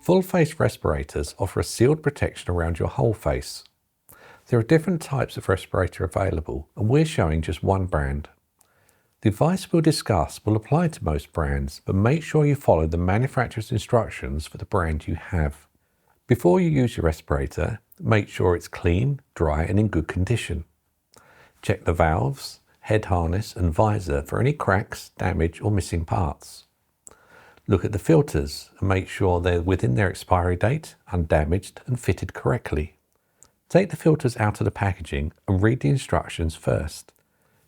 Full face respirators offer a sealed protection around your whole face. There are different types of respirator available, and we're showing just one brand. The advice we'll discuss will apply to most brands, but make sure you follow the manufacturer's instructions for the brand you have. Before you use your respirator, make sure it's clean, dry and in good condition. Check the valves, head harness and visor for any cracks, damage or missing parts. Look at the filters and make sure they're within their expiry date, undamaged and fitted correctly. Take the filters out of the packaging and read the instructions first.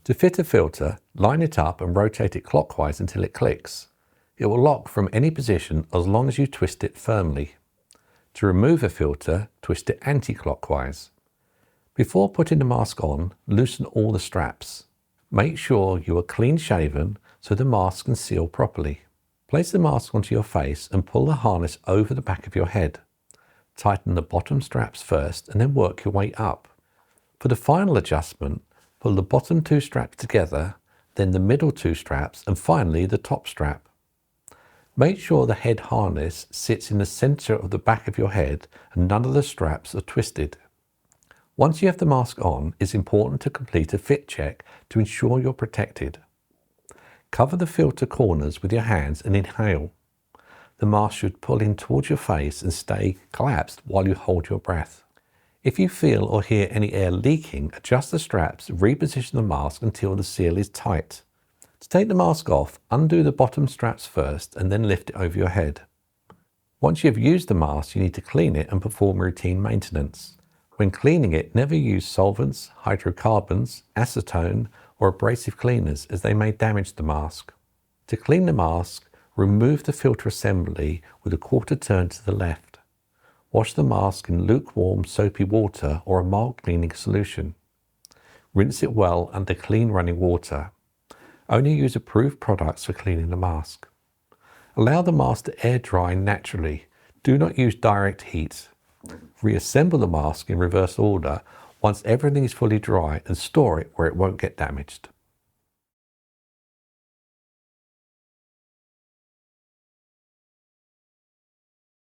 To fit a filter, line it up and rotate it clockwise until it clicks. It will lock from any position as long as you twist it firmly. To remove a filter, twist it anti-clockwise. Before putting the mask on, loosen all the straps. Make sure you are clean shaven so the mask can seal properly. Place the mask onto your face and pull the harness over the back of your head. Tighten the bottom straps first and then work your way up. For the final adjustment, pull the bottom two straps together, then the middle two straps and finally the top strap. Make sure the head harness sits in the center of the back of your head and none of the straps are twisted. Once you have the mask on, it's important to complete a fit check to ensure you're protected. Cover the filter corners with your hands and inhale. The mask should pull in towards your face and stay collapsed while you hold your breath. If you feel or hear any air leaking, adjust the straps, reposition the mask until the seal is tight. To take the mask off, undo the bottom straps first and then lift it over your head. Once you've used the mask, you need to clean it and perform routine maintenance. When cleaning it, never use solvents, hydrocarbons, acetone or abrasive cleaners as they may damage the mask. To clean the mask, remove the filter assembly with a quarter turn to the left. Wash the mask in lukewarm soapy water or a mild cleaning solution. Rinse it well under clean running water. Only use approved products for cleaning the mask. Allow the mask to air dry naturally. Do not use direct heat. Reassemble the mask in reverse order once everything is fully dry and store it where it won't get damaged.